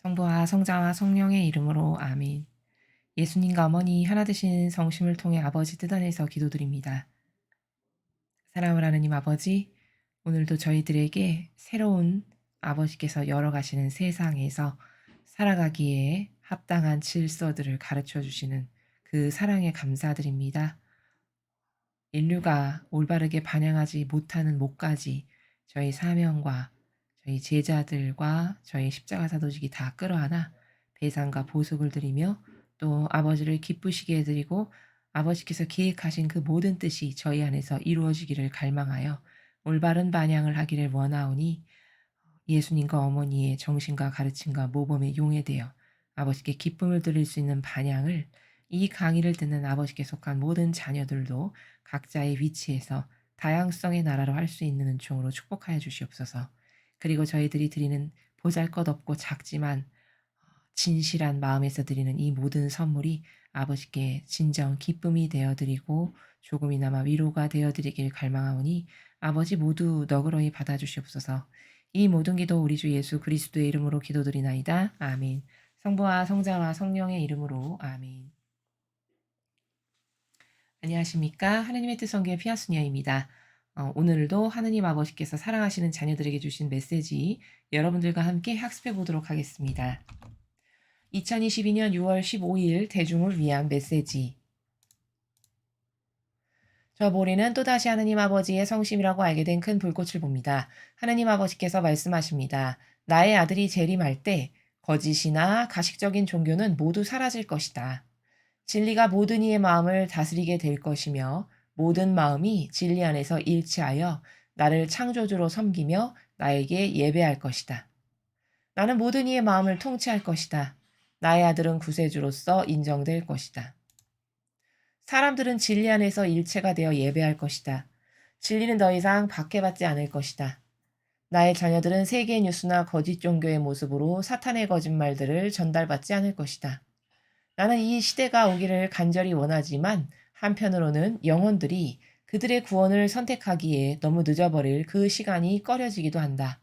성부와 성자와 성령의 이름으로 아멘. 예수님과 어머니 하나 되신 성심을 통해 아버지 뜻 안에서 기도드립니다. 사랑을 하느님 아버지, 오늘도 저희들에게 새로운 아버지께서 열어가시는 세상에서 살아가기에 합당한 질서들을 가르쳐 주시는 그 사랑에 감사드립니다. 인류가 올바르게 반영하지 못하는 목까지 저희 사명과 저희 제자들과 저희 십자가 사도직이 다 끌어안아 배상과 보속을 드리며 또 아버지를 기쁘시게 해드리고 아버지께서 계획하신 그 모든 뜻이 저희 안에서 이루어지기를 갈망하여 올바른 반향을 하기를 원하오니 예수님과 어머니의 정신과 가르침과 모범에 용해되어 아버지께 기쁨을 드릴 수 있는 반향을 이 강의를 듣는 아버지께 속한 모든 자녀들도 각자의 위치에서 다양성의 나라로 할 수 있는 은총으로 축복하여 주시옵소서. 그리고 저희들이 드리는 보잘것없고 작지만 진실한 마음에서 드리는 이 모든 선물이 아버지께 진정 기쁨이 되어드리고 조금이나마 위로가 되어드리길 갈망하오니 아버지 모두 너그러이 받아주시옵소서. 이 모든 기도 우리 주 예수 그리스도의 이름으로 기도드리나이다. 아멘. 성부와 성자와 성령의 이름으로 아멘. 안녕하십니까. 하느님의 뜻 성교의 피아수니아입니다. 오늘도 하느님 아버지께서 사랑하시는 자녀들에게 주신 메시지 여러분들과 함께 학습해 보도록 하겠습니다. 2022년 6월 15일 대중을 위한 메시지. 저 보리는 또다시 하느님 아버지의 성심이라고 알게 된 큰 불꽃을 봅니다. 하느님 아버지께서 말씀하십니다. 나의 아들이 재림할 때 거짓이나 가식적인 종교는 모두 사라질 것이다. 진리가 모든 이의 마음을 다스리게 될 것이며 모든 마음이 진리 안에서 일치하여 나를 창조주로 섬기며 나에게 예배할 것이다. 나는 모든 이의 마음을 통치할 것이다. 나의 아들은 구세주로서 인정될 것이다. 사람들은 진리 안에서 일체가 되어 예배할 것이다. 진리는 더 이상 박해받지 않을 것이다. 나의 자녀들은 세계 뉴스나 거짓 종교의 모습으로 사탄의 거짓말들을 전달받지 않을 것이다. 나는 이 시대가 오기를 간절히 원하지만 한편으로는 영혼들이 그들의 구원을 선택하기에 너무 늦어버릴 그 시간이 꺼려지기도 한다.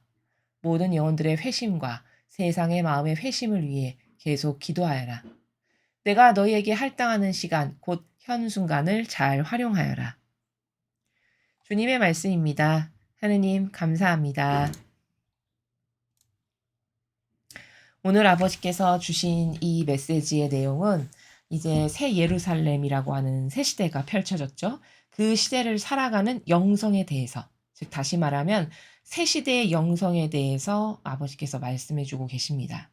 모든 영혼들의 회심과 세상의 마음의 회심을 위해 계속 기도하여라. 내가 너희에게 할당하는 시간, 곧 현 순간을 잘 활용하여라. 주님의 말씀입니다. 하느님 감사합니다. 오늘 아버지께서 주신 이 메시지의 내용은 이제 새 예루살렘이라고 하는 새 시대가 펼쳐졌죠. 그 시대를 살아가는 영성에 대해서, 즉 다시 말하면 새 시대의 영성에 대해서 아버지께서 말씀해 주고 계십니다.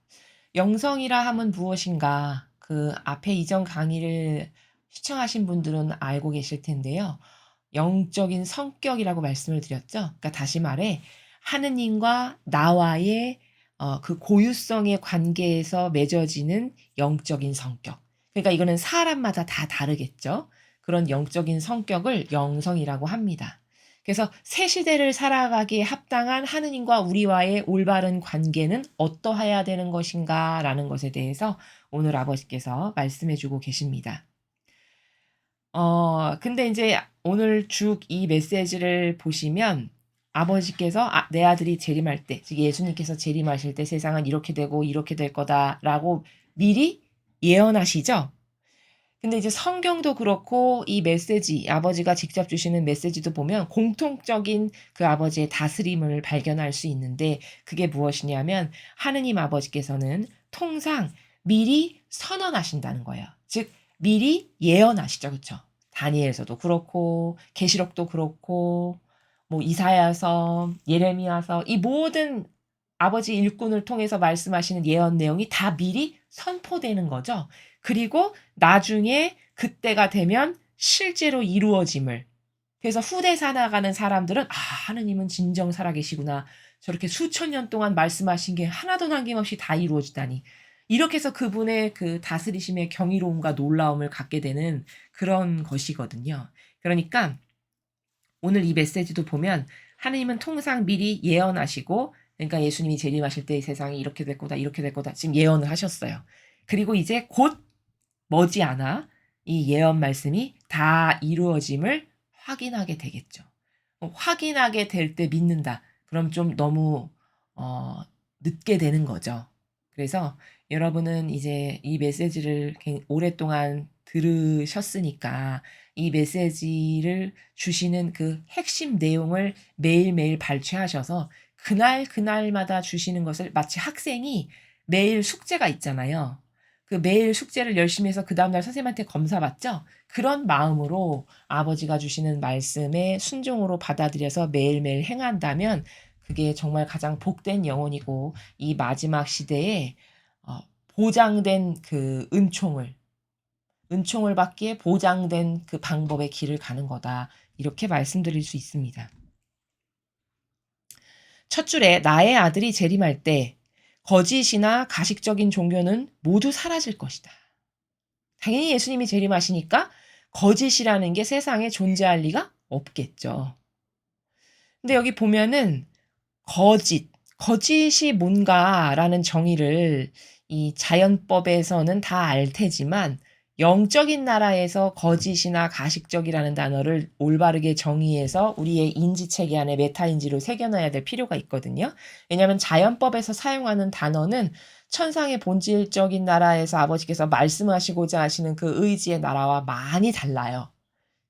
영성이라 함은 무엇인가? 그 앞에 이전 강의를 시청하신 분들은 알고 계실 텐데요. 영적인 성격이라고 말씀을 드렸죠. 그러니까 다시 말해 하느님과 나와의 그 고유성의 관계에서 맺어지는 영적인 성격. 그러니까 이거는 사람마다 다 다르겠죠. 그런 영적인 성격을 영성이라고 합니다. 그래서 새 시대를 살아가기에 합당한 하느님과 우리와의 올바른 관계는 어떠해야 되는 것인가 라는 것에 대해서 오늘 아버지께서 말씀해 주고 계십니다. 근데 이제 오늘 쭉 이 메시지를 보시면 아버지께서 내 아들이 재림할 때, 즉 예수님께서 재림하실 때 세상은 이렇게 되고 이렇게 될 거다라고 미리 예언하시죠. 근데 이제 성경도 그렇고 이 메시지, 아버지가 직접 주시는 메시지도 보면 공통적인 그 아버지의 다스림을 발견할 수 있는데 그게 무엇이냐면 하느님 아버지께서는 통상 미리 선언하신다는 거예요. 즉 미리 예언하시죠. 그렇죠? 다니엘서도 그렇고 계시록도 그렇고 뭐 이사야서, 예레미야서 이 모든 아버지 일꾼을 통해서 말씀하시는 예언 내용이 다 미리 선포되는 거죠. 그리고 나중에 그때가 되면 실제로 이루어짐을. 그래서 후대 살아가는 사람들은 하느님은 진정 살아계시구나. 저렇게 수천 년 동안 말씀하신 게 하나도 남김없이 다 이루어지다니. 이렇게 해서 그분의 그 다스리심의 경이로움과 놀라움을 갖게 되는 그런 것이거든요. 그러니까 오늘 이 메시지도 보면 하느님은 통상 미리 예언하시고 그러니까 예수님이 재림하실 때 이 세상이 이렇게 될 거다 이렇게 될 거다 지금 예언을 하셨어요. 그리고 이제 곧 머지않아 이 예언 말씀이 다 이루어짐을 확인하게 되겠죠. 확인하게 될 때 믿는다. 그럼 좀 너무 늦게 되는 거죠. 그래서 여러분은 이제 이 메시지를 오랫동안 들으셨으니까 이 메시지를 주시는 그 핵심 내용을 매일매일 발췌하셔서 그날마다 주시는 것을 마치 학생이 매일 숙제가 있잖아요. 그 매일 숙제를 열심히 해서 그다음날 선생님한테 검사받죠? 그런 마음으로 아버지가 주시는 말씀에 순종으로 받아들여서 매일매일 행한다면 그게 정말 가장 복된 영혼이고 이 마지막 시대에 보장된 그 은총을 받기에 보장된 그 방법의 길을 가는 거다. 이렇게 말씀드릴 수 있습니다. 첫 줄에 나의 아들이 재림할 때 거짓이나 가식적인 종교는 모두 사라질 것이다. 당연히 예수님이 재림하시니까 거짓이라는 게 세상에 존재할 리가 없겠죠. 근데 여기 보면은 거짓이 뭔가라는 정의를 이 자연법에서는 다 알 테지만 영적인 나라에서 거짓이나 가식적이라는 단어를 올바르게 정의해서 우리의 인지체계 안에 메타인지로 새겨놔야 될 필요가 있거든요. 왜냐하면 자연법에서 사용하는 단어는 천상의 본질적인 나라에서 아버지께서 말씀하시고자 하시는 그 의지의 나라와 많이 달라요.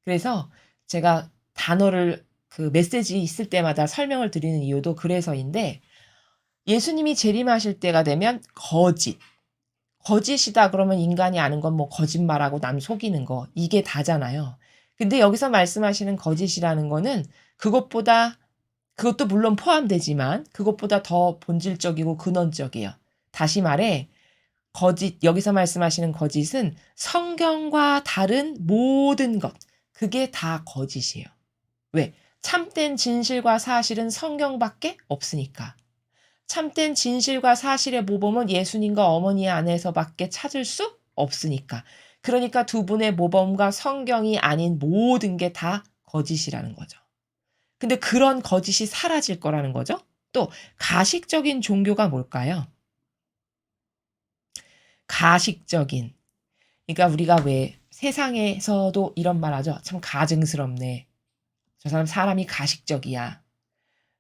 그래서 제가 단어를 그 메시지 있을 때마다 설명을 드리는 이유도 그래서인데 예수님이 재림하실 때가 되면 거짓이다 그러면 인간이 아는 건 뭐 거짓말하고 남 속이는 거 이게 다잖아요. 근데 여기서 말씀하시는 거짓이라는 거는 그것도 물론 포함되지만 그것보다 더 본질적이고 근원적이에요. 다시 말해 여기서 말씀하시는 거짓은 성경과 다른 모든 것 그게 다 거짓이에요. 왜? 참된 진실과 사실은 성경밖에 없으니까. 참된 진실과 사실의 모범은 예수님과 어머니 안에서밖에 찾을 수 없으니까. 그러니까 두 분의 모범과 성경이 아닌 모든 게 다 거짓이라는 거죠. 근데 그런 거짓이 사라질 거라는 거죠. 또 가식적인 종교가 뭘까요? 가식적인. 그러니까 우리가 왜 세상에서도 이런 말 하죠. 참 가증스럽네. 저 사람이 가식적이야.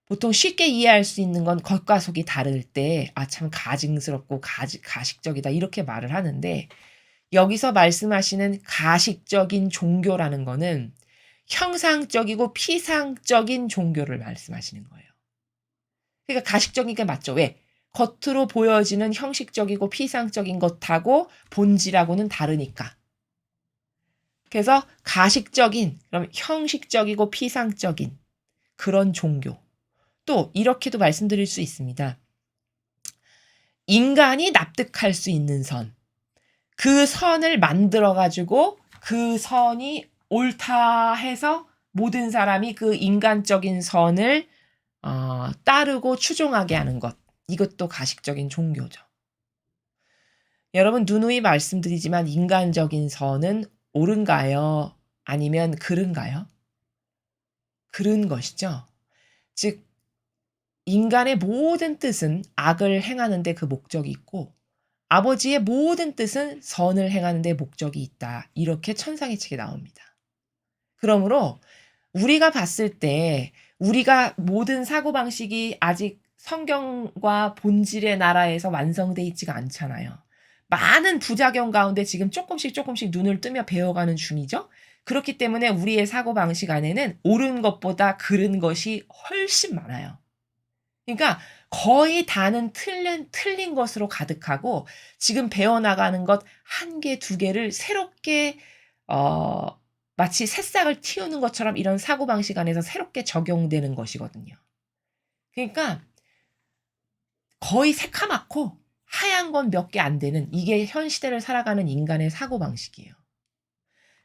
보통 쉽게 이해할 수 있는 건 겉과 속이 다를 때, 참 가증스럽고 가식적이다. 이렇게 말을 하는데, 여기서 말씀하시는 가식적인 종교라는 거는 형상적이고 피상적인 종교를 말씀하시는 거예요. 그러니까 가식적인 게 맞죠. 왜? 겉으로 보여지는 형식적이고 피상적인 것하고 본질하고는 다르니까. 그래서 가식적인, 그럼 형식적이고 피상적인 그런 종교. 또 이렇게도 말씀드릴 수 있습니다. 인간이 납득할 수 있는 선. 그 선을 만들어가지고 그 선이 옳다 해서 모든 사람이 그 인간적인 선을 따르고 추종하게 하는 것. 이것도 가식적인 종교죠. 여러분 누누이 말씀드리지만 인간적인 선은 옳은가요? 아니면 그른가요? 그른 것이죠. 즉 인간의 모든 뜻은 악을 행하는 데 그 목적이 있고 아버지의 모든 뜻은 선을 행하는 데 목적이 있다. 이렇게 천상의 책에 나옵니다. 그러므로 우리가 봤을 때 우리가 모든 사고방식이 아직 성경과 본질의 나라에서 완성돼 있지가 않잖아요. 많은 부작용 가운데 지금 조금씩 눈을 뜨며 배워가는 중이죠. 그렇기 때문에 우리의 사고방식 안에는 옳은 것보다 그른 것이 훨씬 많아요. 그러니까 거의 다는 틀린 것으로 가득하고 지금 배워나가는 것 한 개, 두 개를 새롭게 마치 새싹을 틔우는 것처럼 이런 사고방식 안에서 새롭게 적용되는 것이거든요. 그러니까 거의 새카맣고 하얀 건 몇 개 안 되는 이게 현 시대를 살아가는 인간의 사고방식이에요.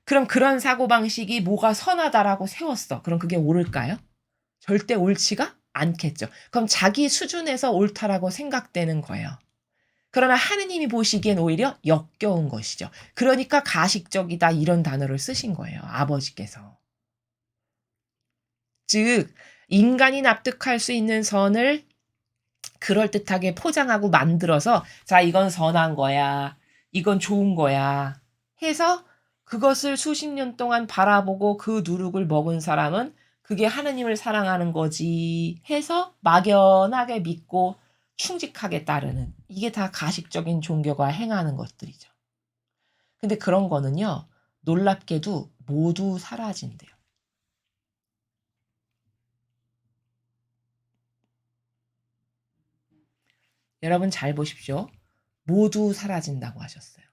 그럼 그런 사고방식이 뭐가 선하다라고 세웠어. 그럼 그게 옳을까요? 절대 옳지가 않겠죠. 그럼 자기 수준에서 옳다라고 생각되는 거예요. 그러나 하느님이 보시기엔 오히려 역겨운 것이죠. 그러니까 가식적이다 이런 단어를 쓰신 거예요. 아버지께서. 즉 인간이 납득할 수 있는 선을 그럴듯하게 포장하고 만들어서 자 이건 선한 거야. 이건 좋은 거야. 해서 그것을 수십 년 동안 바라보고 그 누룩을 먹은 사람은 그게 하느님을 사랑하는 거지 해서 막연하게 믿고 충직하게 따르는 이게 다 가식적인 종교가 행하는 것들이죠. 근데 그런 거는요. 놀랍게도 모두 사라진대요. 여러분 잘 보십시오. 모두 사라진다고 하셨어요.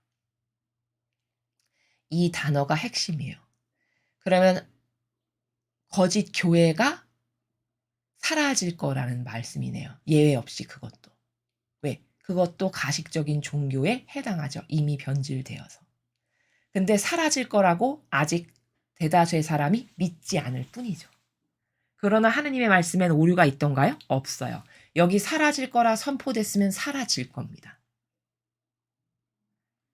이 단어가 핵심이에요. 그러면 거짓 교회가 사라질 거라는 말씀이네요. 예외 없이 그것도. 왜? 그것도 가식적인 종교에 해당하죠. 이미 변질되어서. 근데 사라질 거라고 아직 대다수의 사람이 믿지 않을 뿐이죠. 그러나 하느님의 말씀엔 오류가 있던가요? 없어요. 여기 사라질 거라 선포됐으면 사라질 겁니다.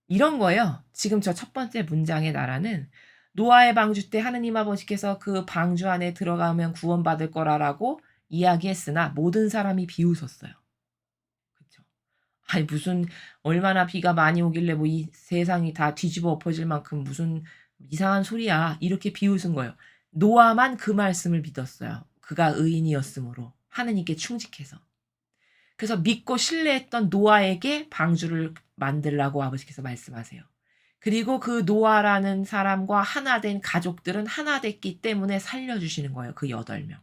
이런 거예요. 지금 저 첫 번째 문장의 나라는 노아의 방주 때 하느님 아버지께서 그 방주 안에 들어가면 구원받을 거라라고 이야기했으나 모든 사람이 비웃었어요. 그렇죠? 아니 무슨 얼마나 비가 많이 오길래 뭐 이 세상이 다 뒤집어 엎어질 만큼 무슨 이상한 소리야. 이렇게 비웃은 거예요. 노아만 그 말씀을 믿었어요. 그가 의인이었으므로 하느님께 충직해서. 그래서 믿고 신뢰했던 노아에게 방주를 만들라고 아버지께서 말씀하세요. 그리고 그 노아라는 사람과 하나 된 가족들은 하나 됐기 때문에 살려주시는 거예요. 그 8명.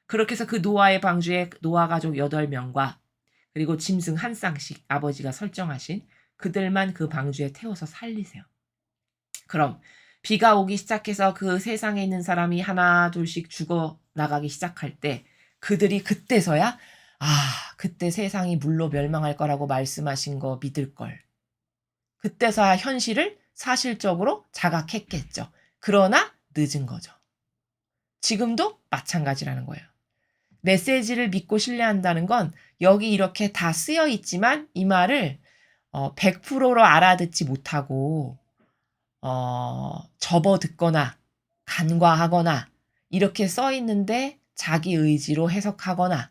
그렇게 해서 그 노아의 방주에 노아 가족 8명과 그리고 짐승 한 쌍씩 아버지가 설정하신 그들만 그 방주에 태워서 살리세요. 그럼 비가 오기 시작해서 그 세상에 있는 사람이 하나 둘씩 죽어 나가기 시작할 때 그들이 그때서야 그때 세상이 물로 멸망할 거라고 말씀하신 거 믿을 걸. 그때서야 현실을 사실적으로 자각했겠죠. 그러나 늦은 거죠. 지금도 마찬가지라는 거예요. 메시지를 믿고 신뢰한다는 건 여기 이렇게 다 쓰여 있지만 이 말을 100%로 알아듣지 못하고 접어듣거나 간과하거나 이렇게 써 있는데 자기 의지로 해석하거나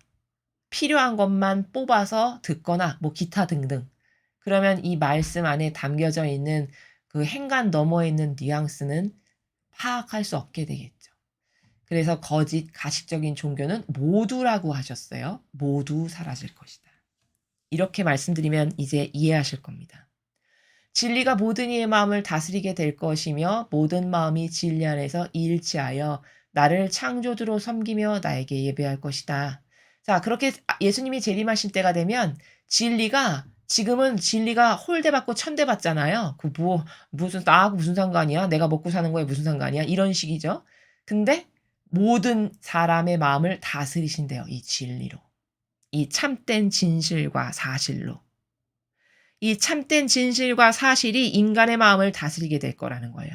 필요한 것만 뽑아서 듣거나 뭐 기타 등등. 그러면 이 말씀 안에 담겨져 있는 그 행간 너머에 있는 뉘앙스는 파악할 수 없게 되겠죠. 그래서 거짓 가식적인 종교는 모두라고 하셨어요. 모두 사라질 것이다. 이렇게 말씀드리면 이제 이해하실 겁니다. 진리가 모든 이의 마음을 다스리게 될 것이며 모든 마음이 진리 안에서 일치하여 나를 창조주로 섬기며 나에게 예배할 것이다. 자, 그렇게 예수님이 재림하실 때가 되면 지금은 진리가 홀대받고 천대받잖아요. 나하고 무슨 상관이야? 내가 먹고 사는 거에 무슨 상관이야? 이런 식이죠. 근데 모든 사람의 마음을 다스리신대요. 이 진리로. 이 참된 진실과 사실로. 이 참된 진실과 사실이 인간의 마음을 다스리게 될 거라는 거예요.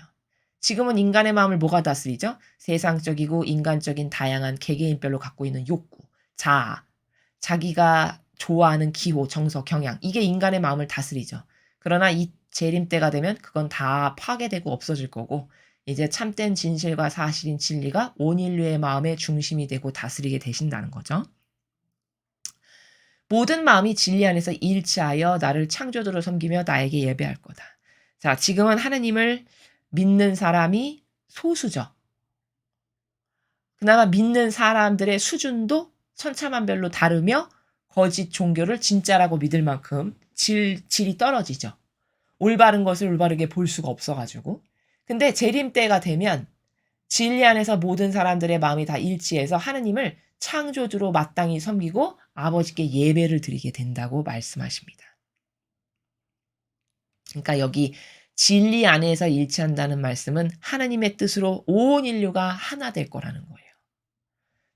지금은 인간의 마음을 뭐가 다스리죠? 세상적이고 인간적인 다양한 개개인별로 갖고 있는 욕구, 자아, 자기가 좋아하는 기호, 정서, 경향 이게 인간의 마음을 다스리죠. 그러나 이 재림 때가 되면 그건 다 파괴되고 없어질 거고 이제 참된 진실과 사실인 진리가 온 인류의 마음의 중심이 되고 다스리게 되신다는 거죠. 모든 마음이 진리 안에서 일치하여 나를 창조주로 섬기며 나에게 예배할 거다. 자, 지금은 하느님을 믿는 사람이 소수죠. 그나마 믿는 사람들의 수준도 천차만별로 다르며 거짓 종교를 진짜라고 믿을 만큼 질이 떨어지죠. 올바른 것을 올바르게 볼 수가 없어가지고. 근데 재림 때가 되면 진리 안에서 모든 사람들의 마음이 다 일치해서 하느님을 창조주로 마땅히 섬기고 아버지께 예배를 드리게 된다고 말씀하십니다. 그러니까 여기 진리 안에서 일치한다는 말씀은 하느님의 뜻으로 온 인류가 하나 될 거라는 거예요.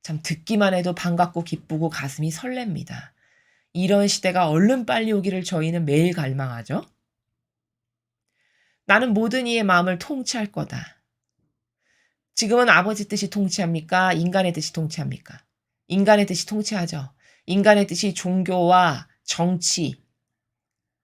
참 듣기만 해도 반갑고 기쁘고 가슴이 설렙니다. 이런 시대가 얼른 빨리 오기를 저희는 매일 갈망하죠. 나는 모든 이의 마음을 통치할 거다. 지금은 아버지 뜻이 통치합니까? 인간의 뜻이 통치합니까? 인간의 뜻이 통치하죠. 인간의 뜻이 종교와 정치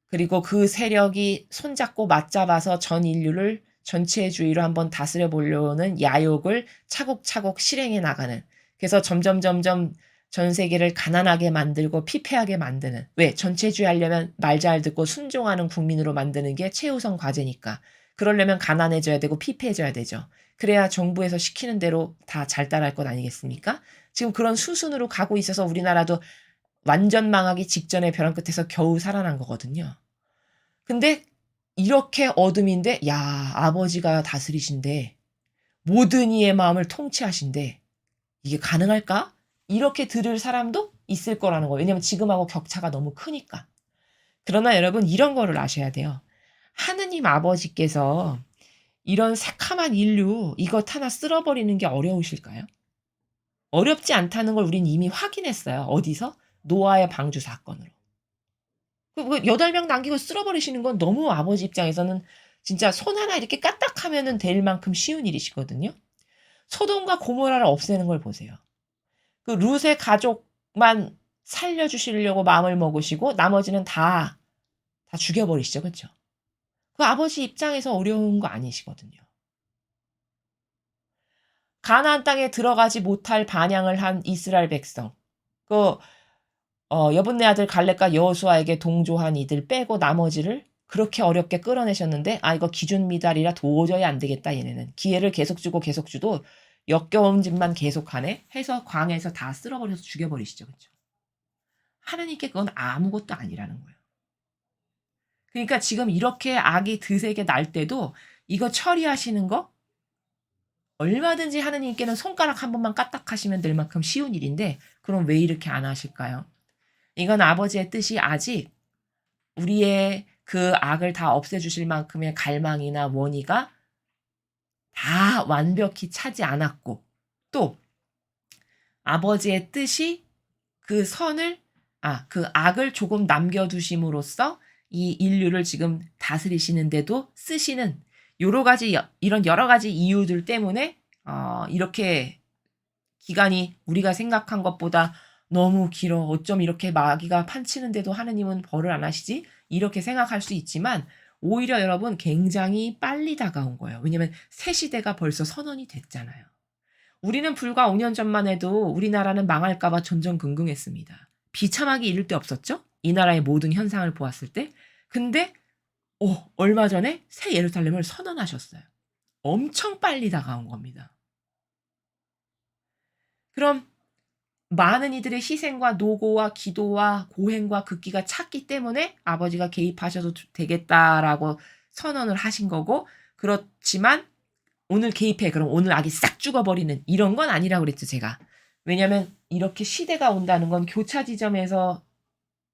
그리고 그 세력이 손잡고 맞잡아서 전 인류를 전체주의로 한번 다스려 보려는 야욕을 차곡차곡 실행해 나가는 그래서 점점 전 세계를 가난하게 만들고 피폐하게 만드는 왜? 전체주의 하려면 말 잘 듣고 순종하는 국민으로 만드는 게 최우선 과제니까 그러려면 가난해져야 되고 피폐해져야 되죠. 그래야 정부에서 시키는 대로 다 잘 따라할 것 아니겠습니까? 지금 그런 수순으로 가고 있어서 우리나라도 완전 망하기 직전의 벼랑 끝에서 겨우 살아난 거거든요. 근데 이렇게 어둠인데 야 아버지가 다스리신데 모든 이의 마음을 통치하신데 이게 가능할까? 이렇게 들을 사람도 있을 거라는 거예요. 왜냐면 지금하고 격차가 너무 크니까. 그러나 여러분 이런 거를 아셔야 돼요. 하느님 아버지께서 이런 새카만 인류 이것 하나 쓸어버리는 게 어려우실까요? 어렵지 않다는 걸 우린 이미 확인했어요. 어디서? 노아의 방주 사건으로. 8명 남기고 쓸어버리시는 건 너무 아버지 입장에서는 진짜 손 하나 이렇게 까딱하면은 될 만큼 쉬운 일이시거든요. 소돔과 고모라를 없애는 걸 보세요. 그 룻의 가족만 살려주시려고 마음을 먹으시고 나머지는 다 죽여버리시죠. 그렇죠? 그 아버지 입장에서 어려운 거 아니시거든요. 가나안 땅에 들어가지 못할 반향을 한 이스라엘 백성. 그 여분네 아들 갈렙과 여호수아에게 동조한 이들 빼고 나머지를 그렇게 어렵게 끌어내셨는데 이거 기준 미달이라 도저히 안 되겠다 얘네는. 기회를 계속 주고 계속 주도 역겨운 짓만 계속하네 해서 광에서 다 쓸어버려서 죽여버리시죠. 그렇죠? 하느님께 그건 아무것도 아니라는 거예요. 그러니까 지금 이렇게 악이 드세게 날 때도 이거 처리하시는 거 얼마든지 하느님께는 손가락 한 번만 까딱하시면 될 만큼 쉬운 일인데 그럼 왜 이렇게 안 하실까요? 이건 아버지의 뜻이 아직 우리의 그 악을 다 없애주실 만큼의 갈망이나 원의가 다 완벽히 차지 않았고 또 아버지의 뜻이 그 선을 그 악을 조금 남겨두심으로써 이 인류를 지금 다스리시는데도 쓰시는 이런 여러 가지 이유들 때문에 이렇게 기간이 우리가 생각한 것보다 너무 길어. 어쩜 이렇게 마귀가 판치는데도 하느님은 벌을 안 하시지? 이렇게 생각할 수 있지만 오히려 여러분 굉장히 빨리 다가온 거예요. 왜냐면 새 시대가 벌써 선언이 됐잖아요. 우리는 불과 5년 전만 해도 우리나라는 망할까봐 전전긍긍했습니다. 비참하기 이를 데 없었죠? 이 나라의 모든 현상을 보았을 때. 근데 얼마 전에 새 예루살렘을 선언하셨어요. 엄청 빨리 다가온 겁니다. 그럼 많은 이들의 희생과 노고와 기도와 고행과 극기가 찼기 때문에 아버지가 개입하셔도 되겠다라고 선언을 하신 거고 그렇지만 오늘 개입해 그럼 오늘 악이 싹 죽어버리는 이런 건 아니라고 그랬죠 제가. 왜냐하면 이렇게 시대가 온다는 건 교차 지점에서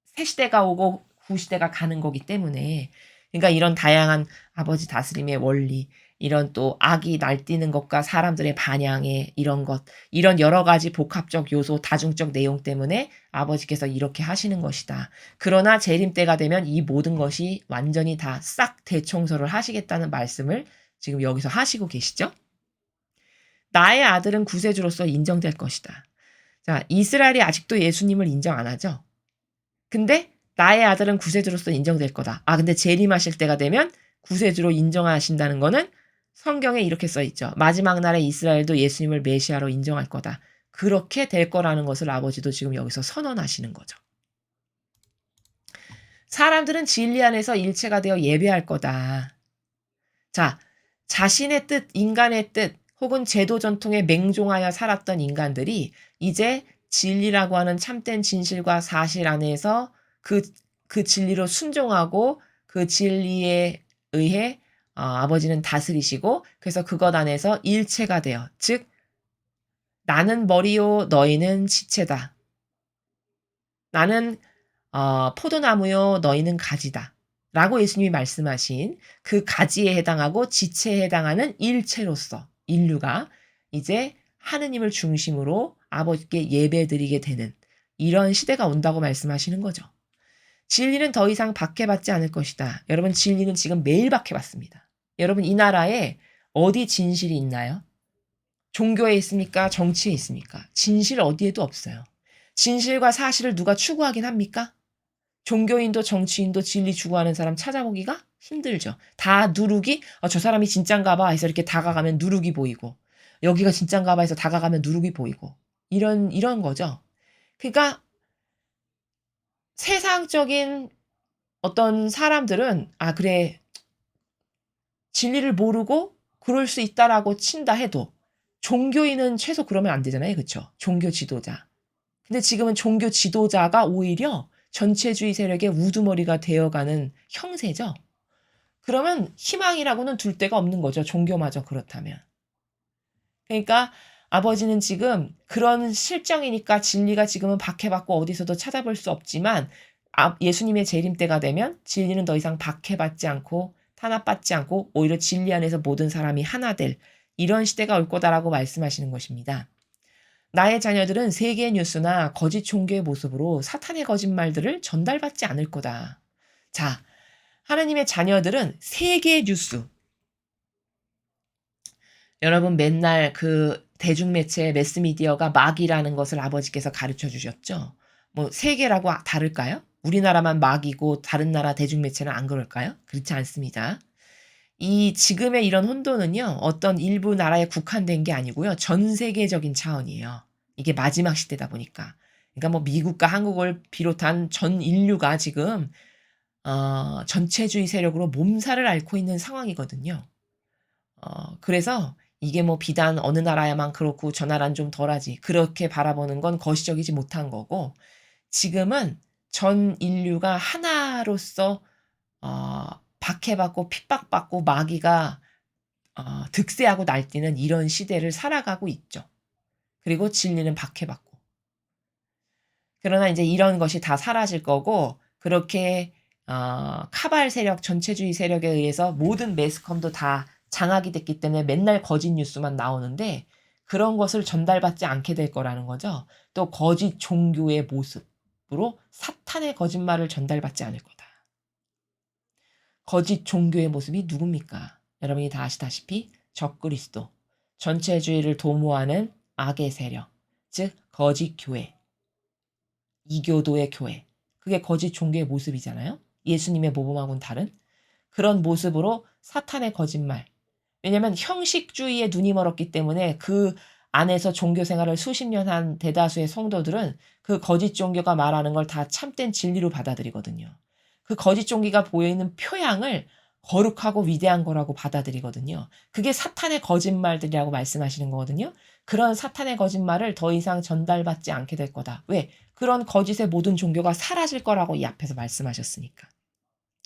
새 시대가 오고 구시대가 가는 거기 때문에 그러니까 이런 다양한 아버지 다스림의 원리 이런 또 악이 날뛰는 것과 사람들의 반향의 이런 것 이런 여러 가지 복합적 요소 다중적 내용 때문에 아버지께서 이렇게 하시는 것이다. 그러나 재림 때가 되면 이 모든 것이 완전히 다 싹 대청소를 하시겠다는 말씀을 지금 여기서 하시고 계시죠? 나의 아들은 구세주로서 인정될 것이다. 자, 이스라엘이 아직도 예수님을 인정 안 하죠? 근데 나의 아들은 구세주로서 인정될 거다. 근데 재림하실 때가 되면 구세주로 인정하신다는 거는 성경에 이렇게 써 있죠. 마지막 날에 이스라엘도 예수님을 메시아로 인정할 거다. 그렇게 될 거라는 것을 아버지도 지금 여기서 선언하시는 거죠. 사람들은 진리 안에서 일체가 되어 예배할 거다. 자, 자신의 뜻, 인간의 뜻, 혹은 제도 전통에 맹종하여 살았던 인간들이 이제 진리라고 하는 참된 진실과 사실 안에서 그 진리로 순종하고 그 진리에 의해 아버지는 다스리시고 그래서 그것 안에서 일체가 되어 즉 나는 머리요 너희는 지체다. 나는 포도나무요 너희는 가지다. 라고 예수님이 말씀하신 그 가지에 해당하고 지체에 해당하는 일체로서 인류가 이제 하느님을 중심으로 아버지께 예배드리게 되는 이런 시대가 온다고 말씀하시는 거죠. 진리는 더 이상 박해받지 않을 것이다. 여러분 진리는 지금 매일 박해받습니다. 여러분 이 나라에 어디 진실이 있나요? 종교에 있습니까? 정치에 있습니까? 진실 어디에도 없어요. 진실과 사실을 누가 추구하긴 합니까? 종교인도 정치인도 진리 추구하는 사람 찾아보기가 힘들죠. 다 누룩이 저 사람이 진짠가 봐 해서 이렇게 다가가면 누룩이 보이고 여기가 진짠가 봐 해서 다가가면 누룩이 보이고 이런 거죠. 그러니까 세상적인 어떤 사람들은 그래 진리를 모르고 그럴 수 있다라고 친다 해도 종교인은 최소 그러면 안 되잖아요. 그렇죠? 종교 지도자. 근데 지금은 종교 지도자가 오히려 전체주의 세력의 우두머리가 되어가는 형세죠. 그러면 희망이라고는 둘 데가 없는 거죠. 종교마저 그렇다면. 그러니까 아버지는 지금 그런 실정이니까 진리가 지금은 박해받고 어디서도 찾아볼 수 없지만 예수님의 재림 때가 되면 진리는 더 이상 박해받지 않고 탄압받지 않고 오히려 진리 안에서 모든 사람이 하나 될 이런 시대가 올 거다라고 말씀하시는 것입니다. 나의 자녀들은 세계 뉴스나 거짓 종교의 모습으로 사탄의 거짓말들을 전달받지 않을 거다. 자, 하나님의 자녀들은 세계 뉴스. 여러분 맨날 그 대중매체 매스미디어가 마귀라는 것을 아버지께서 가르쳐 주셨죠. 뭐 세계라고 다를까요? 우리나라만 마귀고 다른 나라 대중매체는 안 그럴까요? 그렇지 않습니다. 이 지금의 이런 혼돈은요. 어떤 일부 나라에 국한된 게 아니고요. 전 세계적인 차원이에요. 이게 마지막 시대다 보니까. 그러니까 뭐 미국과 한국을 비롯한 전 인류가 지금 전체주의 세력으로 몸살을 앓고 있는 상황이거든요. 그래서 이게 뭐 비단 어느 나라야만 그렇고 저 나라는 좀 덜하지. 그렇게 바라보는 건 거시적이지 못한 거고 지금은 전 인류가 하나로서 박해받고 핍박받고 마귀가 득세하고 날뛰는 이런 시대를 살아가고 있죠. 그리고 진리는 박해받고. 그러나 이제 이런 것이 다 사라질 거고 그렇게 카발 세력, 전체주의 세력에 의해서 모든 매스컴도 다 장악이 됐기 때문에 맨날 거짓 뉴스만 나오는데 그런 것을 전달받지 않게 될 거라는 거죠. 또 거짓 종교의 모습으로 사탄의 거짓말을 전달받지 않을 거다. 거짓 종교의 모습이 누굽니까? 여러분이 다 아시다시피 적그리스도, 전체주의를 도모하는 악의 세력, 즉 거짓 교회, 이교도의 교회. 그게 거짓 종교의 모습이잖아요. 예수님의 모범하고는 다른 그런 모습으로 사탄의 거짓말. 왜냐하면 형식주의에 눈이 멀었기 때문에 그 안에서 종교 생활을 수십 년 한 대다수의 성도들은 그 거짓 종교가 말하는 걸 다 참된 진리로 받아들이거든요. 그 거짓 종교가 보여있는 표양을 거룩하고 위대한 거라고 받아들이거든요. 그게 사탄의 거짓말들이라고 말씀하시는 거거든요. 그런 사탄의 거짓말을 더 이상 전달받지 않게 될 거다. 왜? 그런 거짓의 모든 종교가 사라질 거라고 이 앞에서 말씀하셨으니까.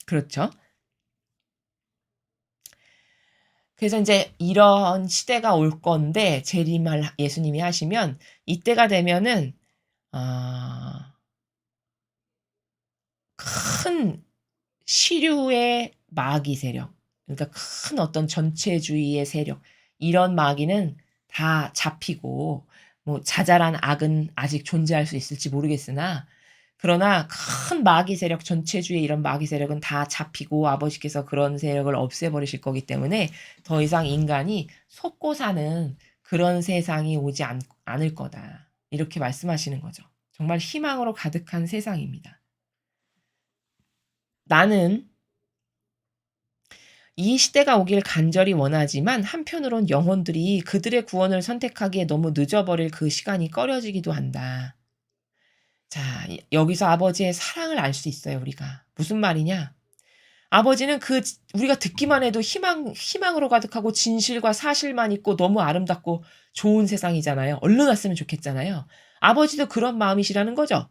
그렇죠? 그래서 이제 이런 시대가 올 건데 재림을 예수님이 하시면 이때가 되면은 큰 시류의 마귀 세력, 그러니까 큰 어떤 전체주의의 세력 이런 마귀는 다 잡히고 뭐 자잘한 악은 아직 존재할 수 있을지 모르겠으나 그러나 큰 마귀 세력 전체주의 이런 마귀 세력은 다 잡히고 아버지께서 그런 세력을 없애버리실 거기 때문에 더 이상 인간이 속고 사는 그런 세상이 오지 않을 거다. 이렇게 말씀하시는 거죠. 정말 희망으로 가득한 세상입니다. 나는 이 시대가 오길 간절히 원하지만 한편으론 영혼들이 그들의 구원을 선택하기에 너무 늦어버릴 그 시간이 꺼려지기도 한다. 자, 여기서 아버지의 사랑을 알 수 있어요, 우리가. 무슨 말이냐? 아버지는 우리가 듣기만 해도 희망으로 가득하고 진실과 사실만 있고 너무 아름답고 좋은 세상이잖아요. 얼른 왔으면 좋겠잖아요. 아버지도 그런 마음이시라는 거죠.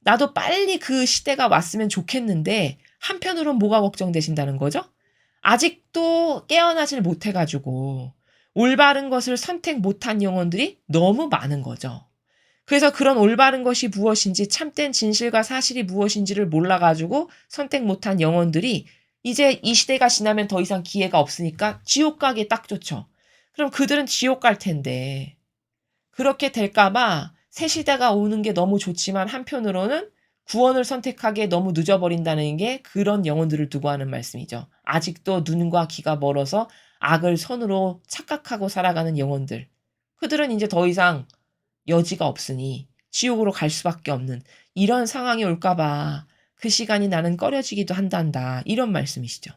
나도 빨리 그 시대가 왔으면 좋겠는데 한편으론 뭐가 걱정되신다는 거죠? 아직도 깨어나질 못해가지고 올바른 것을 선택 못한 영혼들이 너무 많은 거죠. 그래서 그런 올바른 것이 무엇인지 참된 진실과 사실이 무엇인지를 몰라가지고 선택 못한 영혼들이 이제 이 시대가 지나면 더 이상 기회가 없으니까 지옥 가기 딱 좋죠. 그럼 그들은 지옥 갈 텐데 그렇게 될까봐 새 시대가 오는 게 너무 좋지만 한편으로는 구원을 선택하기에 너무 늦어버린다는 게 그런 영혼들을 두고 하는 말씀이죠. 아직도 눈과 귀가 멀어서 악을 선으로 착각하고 살아가는 영혼들. 그들은 이제 더 이상 여지가 없으니 지옥으로 갈 수밖에 없는 이런 상황이 올까봐 그 시간이 나는 꺼려지기도 한단다. 이런 말씀이시죠.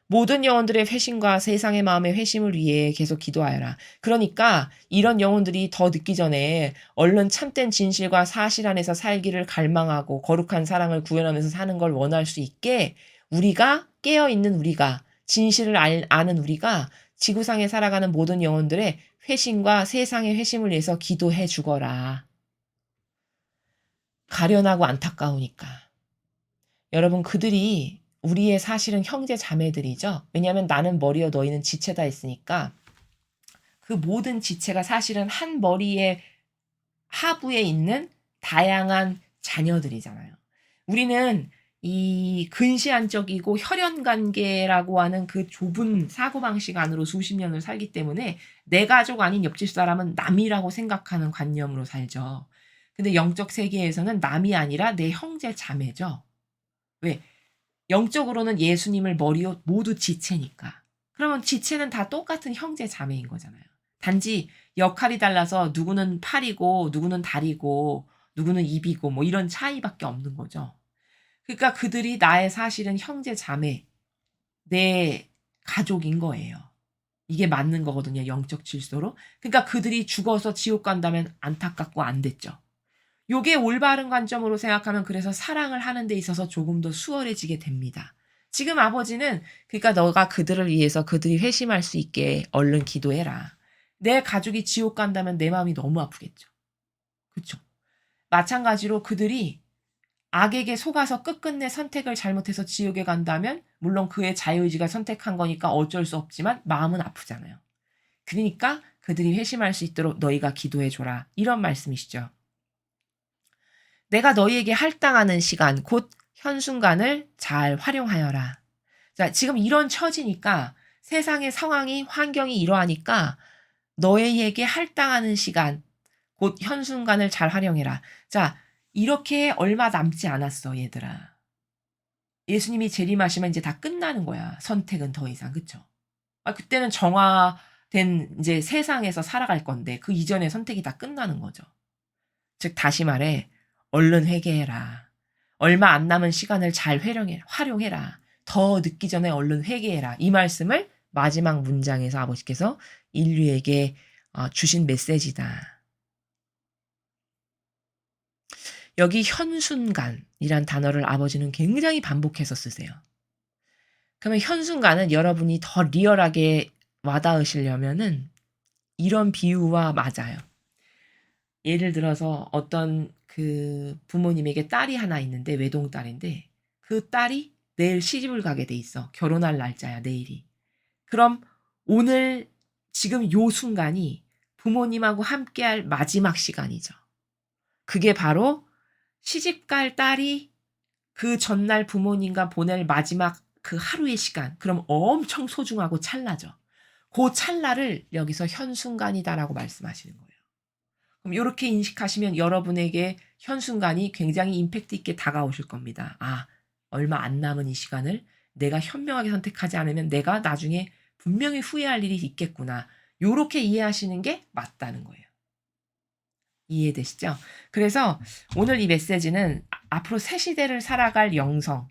모든 영혼들의 회심과 세상의 마음의 회심을 위해 계속 기도하여라. 그러니까 이런 영혼들이 더 늦기 전에 얼른 참된 진실과 사실 안에서 살기를 갈망하고 거룩한 사랑을 구현하면서 사는 걸 원할 수 있게 우리가 깨어있는 우리가 진실을 아는 우리가 지구상에 살아가는 모든 영혼들의 회심과 세상의 회심을 위해서 기도해 주거라. 가련하고 안타까우니까. 여러분, 그들이 우리의 사실은 형제 자매들이죠. 왜냐하면 나는 머리여 너희는 지체다 했으니까 그 모든 지체가 사실은 한 머리의 하부에 있는 다양한 자녀들이잖아요. 우리는 이 근시안적이고 혈연관계라고 하는 그 좁은 사고방식 안으로 수십 년을 살기 때문에 내 가족 아닌 옆집 사람은 남이라고 생각하는 관념으로 살죠. 근데 영적 세계에서는 남이 아니라 내 형제 자매죠. 왜? 영적으로는 예수님을 머리로 모두 지체니까. 그러면 지체는 다 똑같은 형제 자매인 거잖아요. 단지 역할이 달라서 누구는 팔이고 누구는 다리고 누구는 입이고 뭐 이런 차이밖에 없는 거죠. 그러니까 그들이 나의 사실은 형제 자매, 내 가족인 거예요. 이게 맞는 거거든요. 영적 질서로. 그러니까 그들이 죽어서 지옥 간다면 안타깝고 안 됐죠. 요게 올바른 관점으로 생각하면 그래서 사랑을 하는 데 있어서 조금 더 수월해지게 됩니다. 지금 아버지는 그러니까 너가 그들을 위해서 그들이 회심할 수 있게 얼른 기도해라. 내 가족이 지옥 간다면 내 마음이 너무 아프겠죠. 그렇죠? 마찬가지로 그들이 악에게 속아서 끝끝내 선택을 잘못해서 지옥에 간다면 물론 그의 자유의지가 선택한 거니까 어쩔 수 없지만 마음은 아프잖아요. 그러니까 그들이 회심할 수 있도록 너희가 기도해 줘라. 이런 말씀이시죠. 내가 너희에게 할당하는 시간, 곧 현순간을 잘 활용하여라. 자, 지금 이런 처지니까 세상의 상황이, 환경이 이러하니까 너희에게 할당하는 시간, 곧 현순간을 잘 활용해라. 자, 이렇게 얼마 남지 않았어, 얘들아. 예수님이 재림하시면 이제 다 끝나는 거야. 선택은 더 이상, 그쵸? 그때는 정화된 이제 세상에서 살아갈 건데 그 이전의 선택이 다 끝나는 거죠. 즉 다시 말해 얼른 회개해라. 얼마 안 남은 시간을 잘 활용해라. 더 늦기 전에 얼른 회개해라. 이 말씀을 마지막 문장에서 아버지께서 인류에게 주신 메시지다. 여기 현순간이란 단어를 아버지는 굉장히 반복해서 쓰세요. 그러면 현순간은 여러분이 더 리얼하게 와닿으시려면은 이런 비유와 맞아요. 예를 들어서 어떤 그 부모님에게 딸이 하나 있는데 외동딸인데 그 딸이 내일 시집을 가게 돼 있어. 결혼할 날짜야, 내일이. 그럼 오늘 지금 요 순간이 부모님하고 함께할 마지막 시간이죠. 그게 바로 시집갈 딸이 그 전날 부모님과 보낼 마지막 그 하루의 시간. 그럼 엄청 소중하고 찰나죠. 그 찰나를 여기서 현순간이다라고 말씀하시는 거예요. 그럼 이렇게 인식하시면 여러분에게 현순간이 굉장히 임팩트 있게 다가오실 겁니다. 얼마 안 남은 이 시간을 내가 현명하게 선택하지 않으면 내가 나중에 분명히 후회할 일이 있겠구나. 요렇게 이해하시는 게 맞다는 거예요. 이해되시죠? 그래서 오늘 이 메시지는 앞으로 새 시대를 살아갈 영성은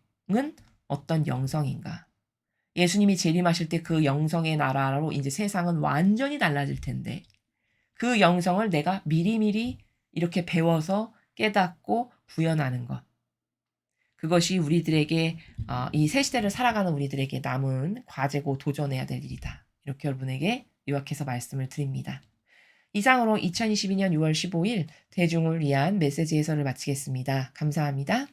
어떤 영성인가? 예수님이 재림하실 때 그 영성의 나라로 이제 세상은 완전히 달라질 텐데 그 영성을 내가 미리미리 이렇게 배워서 깨닫고 구현하는 것. 그것이 우리들에게 이 새 시대를 살아가는 우리들에게 남은 과제고 도전해야 될 일이다. 이렇게 여러분에게 요약해서 말씀을 드립니다. 이상으로 2022년 6월 15일 대중을 위한 메시지 해설을 마치겠습니다. 감사합니다.